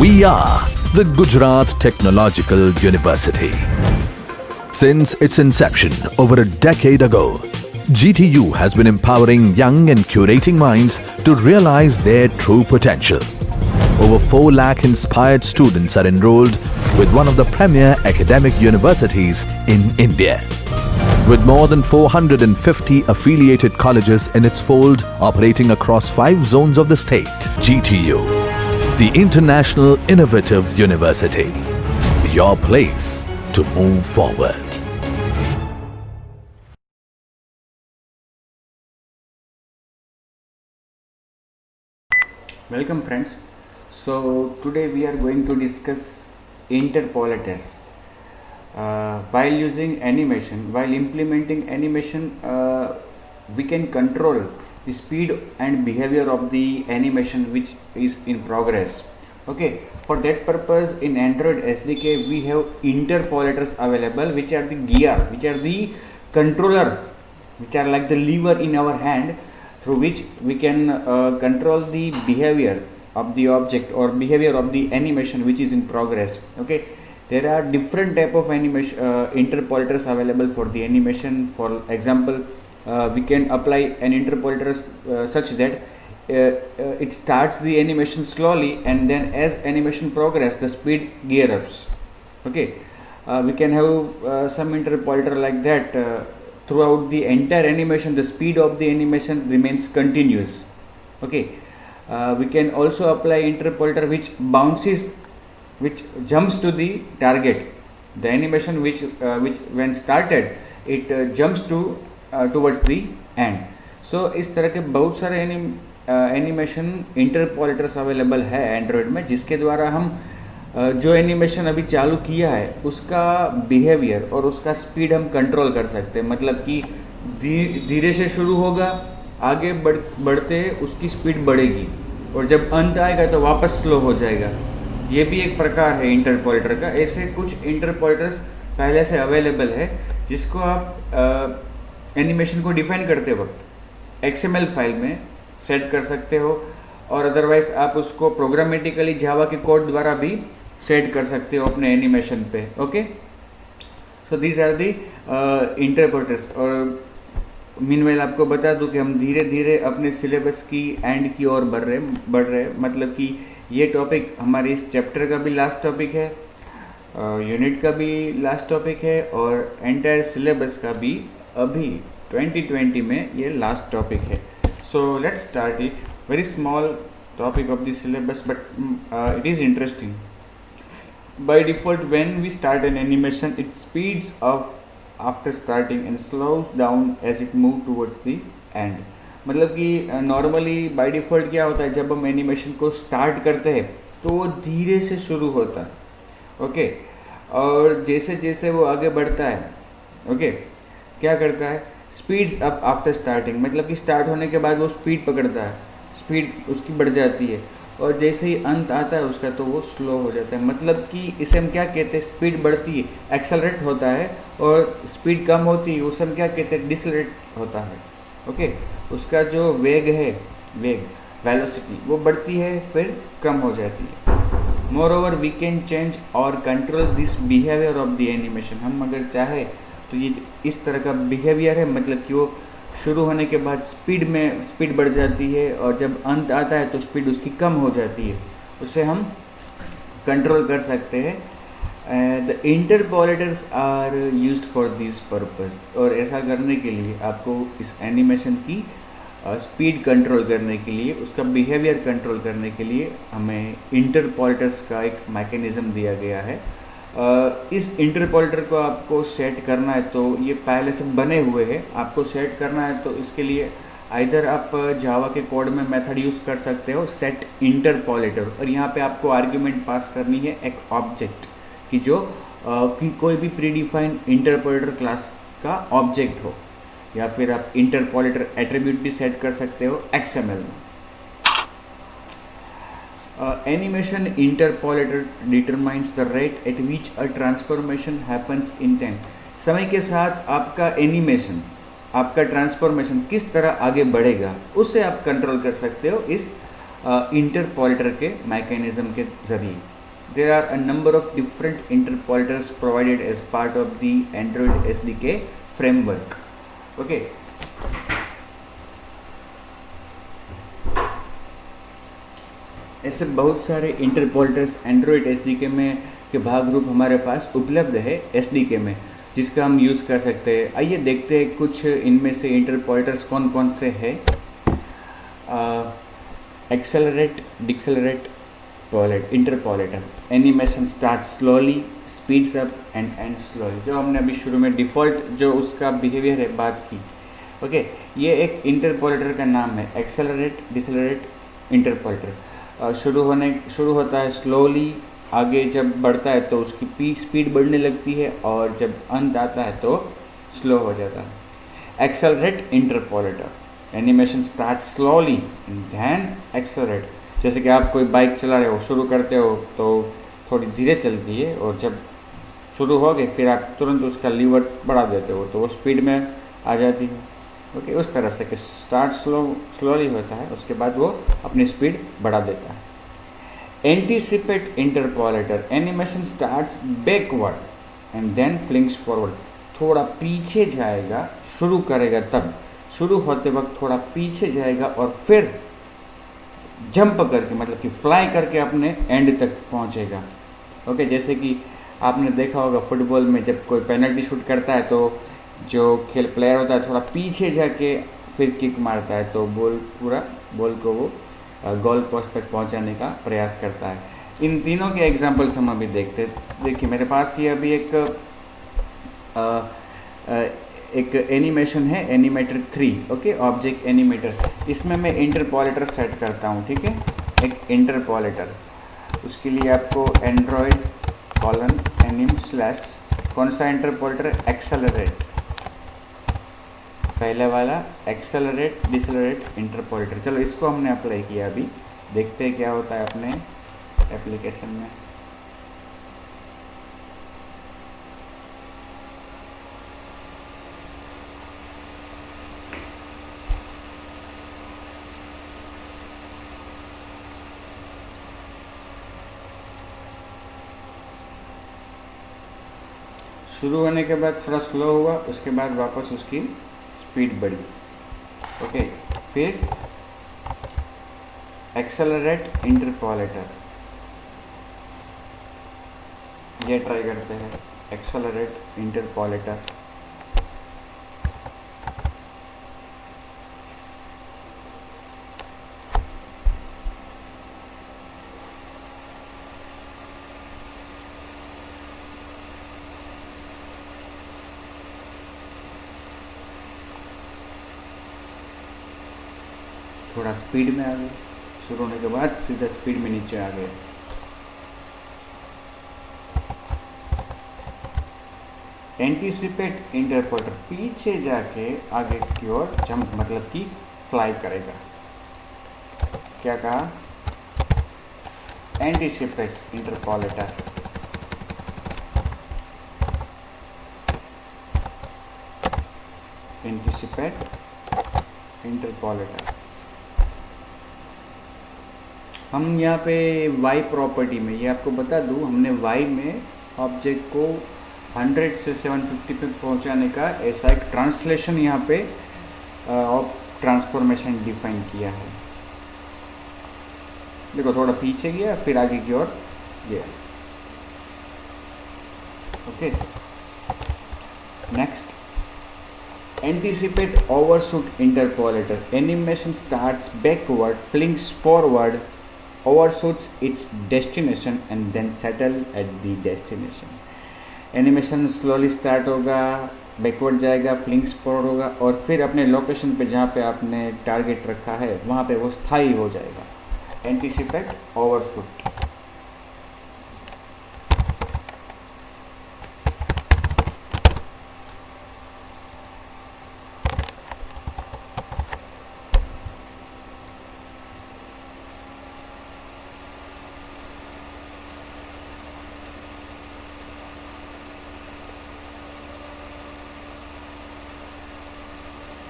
We are the Gujarat Technological University. Since its inception over a decade ago, GTU has been empowering young and curating minds to realize their true potential. Over 4 lakh inspired students are enrolled with one of the premier academic universities in India. With more than 450 affiliated colleges in its fold operating across 5 zones of the state, GTU, the International Innovative University, your place to move forward. Welcome friends. So today we are going to discuss interpolators. While using animation, while implementing animation, we can control the speed and behavior of the animation which is in progress. Okay, for that purpose in Android SDK we have interpolators available, which are the gear, which are the controller, which are like the lever in our hand, through which we can control the behavior of the object or behavior of the animation which is in progress. Okay, there are different type of animation interpolators available for the animation. For example, we can apply an interpolator such that it starts the animation slowly, and then as animation progress the speed gear ups. Okay, we can have some interpolator like that. Throughout the entire animation the speed of the animation remains continuous. Okay, we can also apply interpolator which bounces, which jumps to the target. The animation which when started it jumps to towards the end. So इस तरह के बहुत सारे animation interpolators available है Android में, जिसके द्वारा हम जो एनिमेशन अभी चालू किया है उसका बिहेवियर और उसका स्पीड हम कंट्रोल कर सकते हैं. मतलब कि धीरे से शुरू होगा, आगे बढ़ते उसकी स्पीड बढ़ेगी, और जब अंत आएगा तो वापस स्लो हो जाएगा. ये भी एक प्रकार है इंटरपोलेटर का. ऐसे कुछ इंटरपोलेटर्स पहले से अवेलेबल है, जिसको आप एनिमेशन को डिफाइन करते वक्त XML फाइल में सेट कर सकते हो, और अदरवाइज आप उसको प्रोग्रामेटिकली जावा के कोड द्वारा भी सेट कर सकते हो अपने एनिमेशन पे. Okay, so these are the interpolators. और मीनवाइल आपको बता दूं कि हम धीरे धीरे अपने सिलेबस की एंड की ओर बढ़ रहे. मतलब कि ये टॉपिक हमारे इस चैप्टर का भी लास्ट टॉपिक है, यूनिट का भी लास्ट टॉपिक है, और एंटायर सिलेबस का भी अभी 2020 में ये लास्ट टॉपिक है. So let's start it. Very small topic of the syllabus, but it is interesting. By default, when we start an animation, it speeds up after starting and slows down as it moves towards the end. मतलब कि normally by default क्या होता है, जब हम animation को start करते हैं तो वो धीरे से शुरू होता है. ओके, और जैसे जैसे वो आगे बढ़ता है, ओके, क्या करता है, स्पीड्स अप आफ्टर स्टार्टिंग. मतलब कि स्टार्ट होने के बाद वो स्पीड पकड़ता है, स्पीड उसकी बढ़ जाती है, और जैसे ही अंत आता है उसका तो वो स्लो हो जाता है. मतलब कि इसे हम क्या कहते हैं, स्पीड बढ़ती है, एक्सेलरेट होता है, और स्पीड कम होती है उसे हम क्या कहते हैं, डिसलरेट होता है. ओके, उसका जो वेग है, वेलोसिटी, वो बढ़ती है फिर कम हो जाती है. Moreover we can change और control this behaviour of the animation. हम अगर चाहे तो ये इस तरह का बिहेवियर है, मतलब कि वो शुरू होने के बाद स्पीड बढ़ जाती है, और जब अंत आता है तो स्पीड उसकी कम हो जाती है. उसे हम कंट्रोल कर सकते हैं. The interpolators are used for this purpose. और ऐसा करने के लिए आपको इस एनिमेशन की स्पीड कंट्रोल करने के लिए, उसका बिहेवियर कंट्रोल करने के लिए हमें इंटरपोलेटर्स का एक मैकेनिज़्म दिया गया है. इस इंटरपोलेटर को आपको सेट करना है तो ये पहले से बने हुए हैं. आपको सेट करना है तो इसके लिए आइदर आप जावा के कोड में मेथड यूज़ कर सकते हो, सेट इंटरपोलेटर, और यहाँ पे आपको आर्ग्यूमेंट पास करनी है एक ऑब्जेक्ट की, जो कि कोई भी प्रीडिफाइंड इंटरपोलेटर क्लास का ऑब्जेक्ट हो, या फिर आप इंटरपोलेटर एट्रीब्यूट भी सेट कर सकते हो XML में. Animation interpolator determines the rate at which a transformation happens in time. समय के साथ आपका एनिमेशन, आपका ट्रांसफॉर्मेशन किस तरह आगे बढ़ेगा, उसे आप कंट्रोल कर सकते हो इस इंटरपोलेटर के मैकेनिज्म के जरिए. There are a number of different interpolators provided as part of the Android SDK framework. Okay. ऐसे बहुत सारे इंटरपोलेटर्स एंड्रॉयड SDK में के भाग रूप हमारे पास उपलब्ध है SDK में, जिसका हम यूज़ कर सकते हैं. आइए देखते हैं कुछ इनमें से इंटरपोलेटर्स कौन कौन से हैं. Accelerate, decelerate, interpolator. Animation start slowly, speeds up and end slowly. जो हमने अभी शुरू में डिफ़ॉल्ट जो उसका बिहेवियर है बात की. ओके, ये एक इंटरपोलेटर का नाम है. Accelerate, decelerate, interpolator. शुरू होता है स्लोली, आगे जब बढ़ता है तो उसकी स्पीड बढ़ने लगती है, और जब अंत आता है तो स्लो हो जाता है. Accelerate interpolator. Animation start slowly then accelerate. जैसे कि आप कोई बाइक चला रहे हो, शुरू करते हो तो थोड़ी धीरे चलती है, और जब शुरू हो गए फिर आप तुरंत उसका लीवर बढ़ा देते हो तो वो स्पीड में आ जाती है. ओके, उस तरह से कि स्टार्ट स्लोली होता है, उसके बाद वो अपनी स्पीड बढ़ा देता है. Anticipate interpolator. Animation starts backward and then flings forward. थोड़ा पीछे जाएगा, शुरू करेगा तब, शुरू होते वक्त थोड़ा पीछे जाएगा और फिर जंप करके, मतलब कि फ्लाई करके अपने एंड तक पहुंचेगा. ओके, जैसे कि आपने देखा होगा फुटबॉल में जब कोई पेनल्टी शूट करता है तो जो प्लेयर होता है थोड़ा पीछे जाके फिर किक मारता है, तो बॉल को वो गोल पोस्ट तक पहुंचाने का प्रयास करता है. इन तीनों के एग्जांपल्स हम अभी देखते हैं. देखिए मेरे पास ये अभी एक एनिमेशन है, एनिमेटर 3. Okay, object animator. इसमें मैं इंटरपोलेटर सेट करता हूँ. ठीक है, एक इंटरपोलेटर. उसके लिए आपको Android:/enim/ कौन सा इंटरपोलेटर? एक्सेलरेट. पहले वाला एक्सेलरेट, डिसेलरेट इंटरपोलेटर. चलो इसको हमने अप्लाई किया. अभी देखते हैं क्या होता है अपने एप्लीकेशन में. शुरू होने के बाद थोड़ा स्लो हुआ, उसके बाद वापस उसकी स्पीड बढ़ी. ओके, फिर एक्सेलरेट इंटरपोलेटर. ये ट्राई करते हैं. Accelerate interpolator. थोड़ा स्पीड में आ गए, शुरू होने के बाद सीधा स्पीड में नीचे आ गए. Anticipate interpolator. पीछे जाके आगे की ओर जंप, मतलब कि फ्लाई करेगा. क्या कहा? Anticipate interpolator. Anticipate interpolator. हम यहाँ पे y प्रॉपर्टी में, ये आपको बता दूँ, हमने y में ऑब्जेक्ट को 100 से 750 पे पहुँचाने का ऐसा एक ट्रांसलेशन यहाँ पे ट्रांसफॉर्मेशन डिफाइन किया है. देखो थोड़ा पीछे गया, फिर आगे की ओर गया. Okay, next. Anticipate overshoot interpolator. Animation starts backward, flinks forward, overshoots its destination and then settle at the destination. Animation slowly start होगा, बैकवर्ड जाएगा, फ्लिंक्स फॉरवर्ड होगा, और फिर अपने लोकेशन पे जहाँ पे आपने टारगेट रखा है वहाँ पे वो स्थायी हो जाएगा. Anticipate overshoot.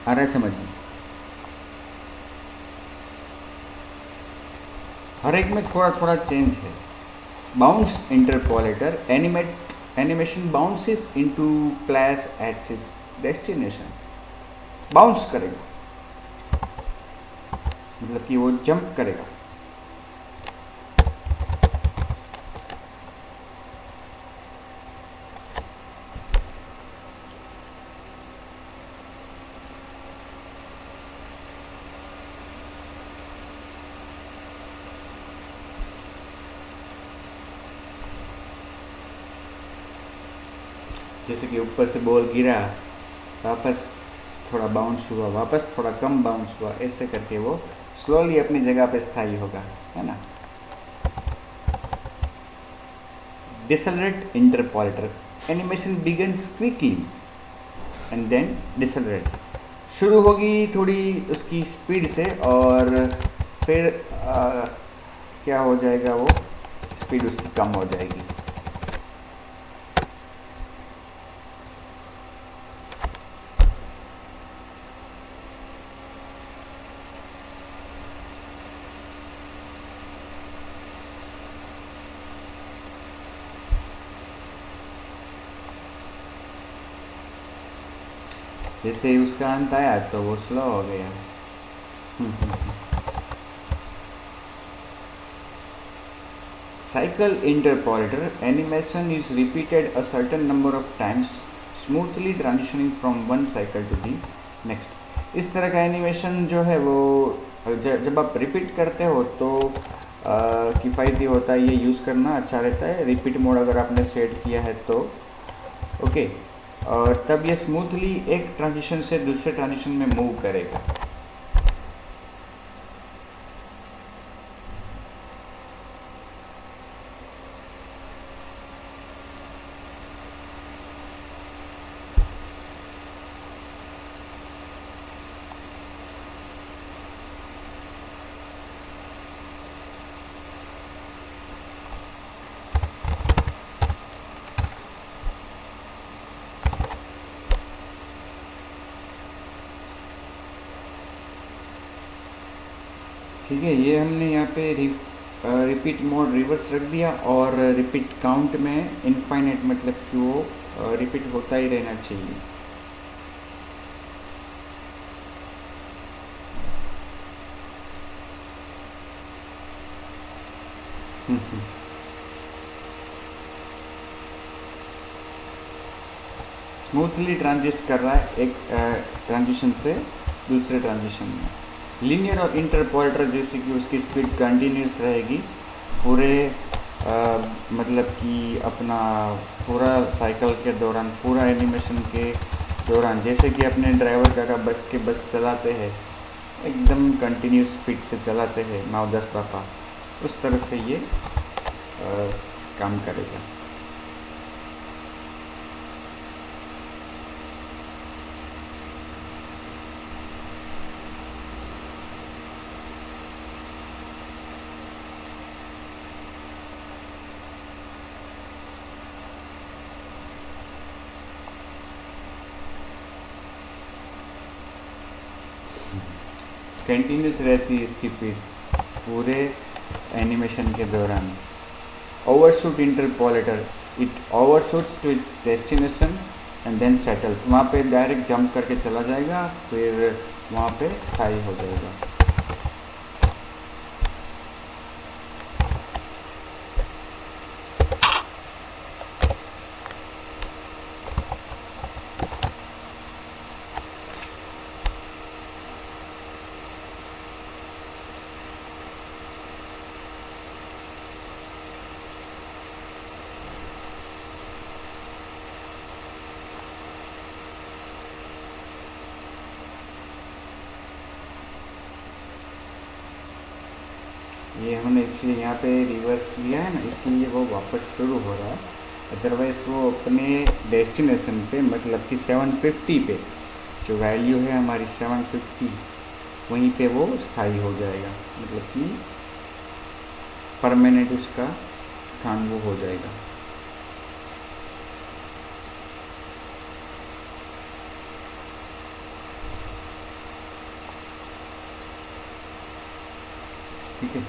आ रहा है समझ में? हर एक में थोड़ा थोड़ा चेंज है। Bounce interpolator animation bounces into place at its destination. Bounce करेगा मतलब कि वो जंप करेगा। जैसे कि ऊपर से बॉल गिरा, वापस थोड़ा बाउंस हुआ, वापस थोड़ा कम बाउंस हुआ, ऐसे करके वो स्लोली अपनी जगह पे स्थायी होगा, है ना। Decelerate interpolator animation begins quickly and then decelerates. शुरू होगी थोड़ी उसकी स्पीड से और फिर क्या हो जाएगा, वो स्पीड उसकी कम हो जाएगी। जैसे ही उसका अंत आया तो वो स्लो हो गया। Cycle interpolator animation is repeated a certain number of times, smoothly transitioning from one cycle to the next. इस तरह का एनिमेशन जो है वो जब आप रिपीट करते हो तो किफ़ायती होता है, ये यूज़ करना अच्छा रहता है। रिपीट मोड अगर आपने सेट किया है तो ओके, और तब ये स्मूथली एक ट्रांजिशन से दूसरे ट्रांजिशन में मूव करेगा। ठीक है, ये हमने यहाँ पे रिपीट मोड रिवर्स रख दिया और रिपीट काउंट में इनफाइनाइट, मतलब कि वो रिपीट होता ही रहना चाहिए। स्मूथली ट्रांजिस्ट कर रहा है एक ट्रांजिशन से दूसरे ट्रांजिशन में। लीनियर और इंटरपोलेटर जैसे कि उसकी स्पीड कंटिन्यूस रहेगी पूरे मतलब कि अपना पूरा साइकिल के दौरान, पूरा एनिमेशन के दौरान। जैसे कि अपने ड्राइवर का बस चलाते हैं, एकदम कंटिन्यूस स्पीड से चलाते हैं 9-10 पापा, उस तरह से ये काम करेगा। कंटिन्यूस रहती है इसकी स्पीड पूरे एनिमेशन के दौरान। Overshoot interpolator, it overshoots to its destination and then settles. वहाँ पे डायरेक्ट जंप करके चला जाएगा, फिर वहाँ पे स्थायी हो जाएगा। ये हमने एक्चुअली यहाँ पे रिवर्स लिया है ना, इसलिए वो वापस शुरू हो रहा है। अदरवाइज़ वो अपने डेस्टिनेशन पे, मतलब कि 750 पे, जो वैल्यू है हमारी 750, वहीं पे वो स्थायी हो जाएगा, मतलब कि परमानेंट उसका स्थान वो हो जाएगा। ठीक है,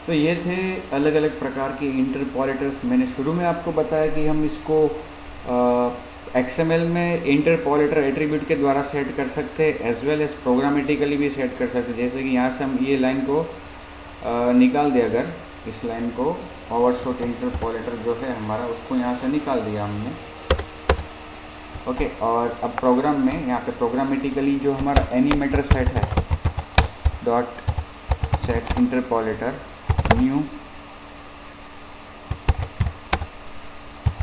तो ये थे अलग अलग प्रकार के इंटरपोलेटर्स। मैंने शुरू में आपको बताया कि हम इसको XML में इंटरपोलेटर एट्रीब्यूट के द्वारा सेट कर सकते हैं, एज वेल एज प्रोग्रामेटिकली भी सेट कर सकते हैं। जैसे कि यहाँ से हम ये लाइन को निकाल दिया, अगर इस लाइन को ओवरशॉट इंटरपोलेटर जो है हमारा, उसको यहाँ से निकाल दिया हमने। ओके, और अब प्रोग्राम में यहाँ पे प्रोग्रामेटिकली जो हमारा एनिमेटर सेट है, dot set interpolator new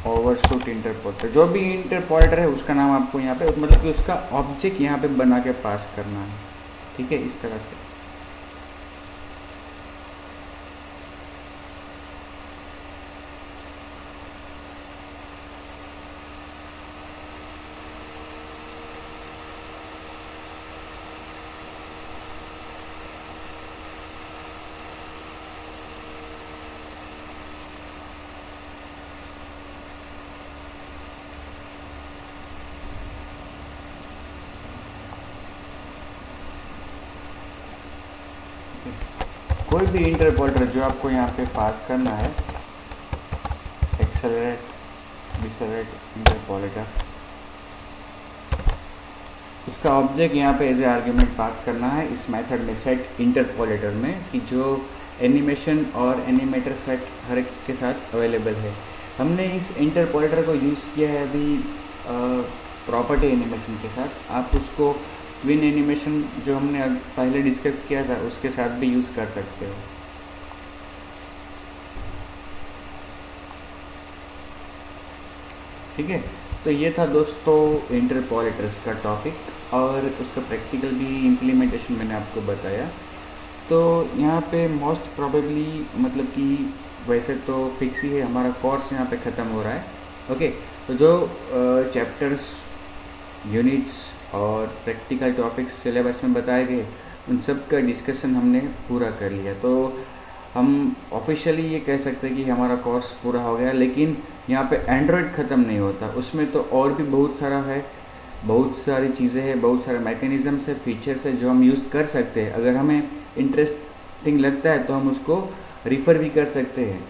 overshoot interpolator, जो भी इंटरपोलेटर है उसका नाम आपको यहाँ पे, मतलब कि उसका ऑब्जेक्ट यहाँ पे बना के पास करना है। ठीक है, इस तरह से। कोई भी इंटरपोलेटर जो आपको यहाँ पे पास करना है, एक्सेलरेट डिसेलरेट इंटरपोलेटर, उसका ऑब्जेक्ट यहाँ पे एज ए आर्ग्यूमेंट पास करना है इस मेथड में सेट इंटरपोलेटर में, कि जो एनिमेशन और एनिमेटर सेट हर एक के साथ अवेलेबल है। हमने इस इंटरपोलेटर को यूज़ किया है अभी प्रॉपर्टी एनिमेशन के साथ। आप उसको ट्विन एनिमेशन जो हमने पहले डिस्कस किया था उसके साथ भी यूज़ कर सकते हो। ठीक है, तो ये था दोस्तों इंटरपोलेटर्स का टॉपिक, और उसका प्रैक्टिकल भी इम्प्लीमेंटेशन मैंने आपको बताया। तो यहाँ पे मोस्ट प्रोबेबली, मतलब कि वैसे तो फिक्स ही है, हमारा कोर्स यहाँ पे ख़त्म हो रहा है। ओके, तो जो चैप्टर्स, यूनिट्स और प्रैक्टिकल टॉपिक्स सिलेबस में बताए गए, उन सब का डिस्कशन हमने पूरा कर लिया। तो हम ऑफिशियली ये कह सकते हैं कि हमारा कोर्स पूरा हो गया। लेकिन यहाँ पे एंड्रॉयड ख़त्म नहीं होता, उसमें तो और भी बहुत सारा है, बहुत सारी चीज़ें हैं, बहुत सारे मैकेनिज़म्स है, फीचर्स है जो हम यूज़ कर सकते हैं। अगर हमें इंटरेस्टिंग लगता है तो हम उसको रिफ़र भी कर सकते हैं।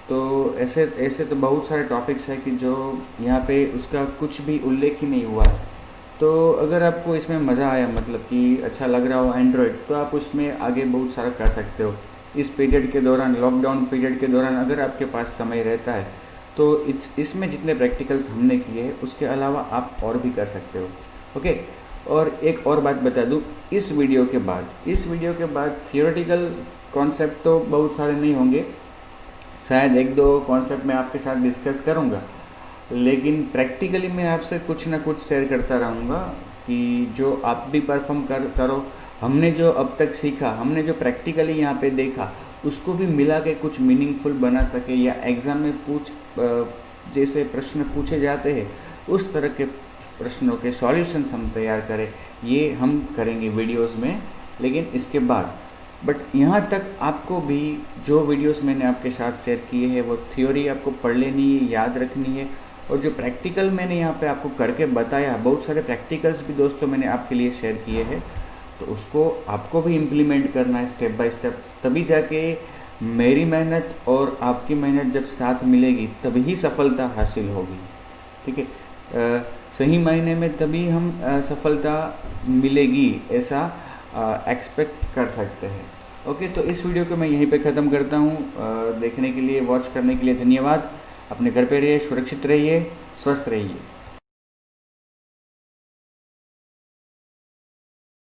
तो ऐसे तो बहुत सारे टॉपिक्स हैं कि जो यहाँ पे उसका कुछ भी उल्लेख ही नहीं हुआ है। तो अगर आपको इसमें मज़ा आया, मतलब कि अच्छा लग रहा हो एंड्रॉयड, तो आप उसमें आगे बहुत सारा कर सकते हो। इस पीरियड के दौरान, लॉकडाउन पीरियड के दौरान, अगर आपके पास समय रहता है तो इसमें जितने प्रैक्टिकल्स हमने किए हैं उसके अलावा आप और भी कर सकते हो। ओके, और एक और बात बता दूं, इस वीडियो के बाद थियोरेटिकल कॉन्सेप्ट तो बहुत सारे नहीं होंगे, शायद एक दो कॉन्सेप्ट मैं आपके साथ डिस्कस करूंगा, लेकिन प्रैक्टिकली मैं आपसे कुछ ना कुछ शेयर करता रहूँगा कि जो आप भी परफॉर्म करो। हमने जो अब तक सीखा, हमने जो प्रैक्टिकली यहाँ पे देखा, उसको भी मिला के कुछ मीनिंगफुल बना सके, या एग्ज़ाम में जैसे प्रश्न पूछे जाते हैं उस तरह के प्रश्नों के सॉल्यूशंस हम तैयार करें। ये हम करेंगे वीडियोस में, लेकिन इसके बाद। बट यहाँ तक आपको भी जो वीडियोस मैंने आपके साथ शेयर किए हैं वो थ्योरी आपको पढ़ लेनी है, याद रखनी है, और जो प्रैक्टिकल मैंने यहाँ पे आपको करके बताया, बहुत सारे प्रैक्टिकल्स भी दोस्तों मैंने आपके लिए शेयर किए हैं, तो उसको आपको भी इम्प्लीमेंट करना है स्टेप बाय स्टेप। तभी जाके मेरी मेहनत और आपकी मेहनत जब साथ मिलेगी तभी ही सफलता हासिल होगी। ठीक है, सही मायने में तभी हम सफलता मिलेगी, ऐसा एक्सपेक्ट कर सकते हैं। ओके, तो इस वीडियो को मैं यहीं पे ख़त्म करता हूँ। देखने के लिए, वॉच करने के लिए धन्यवाद। अपने घर पे रहिए, सुरक्षित रहिए, स्वस्थ रहिए।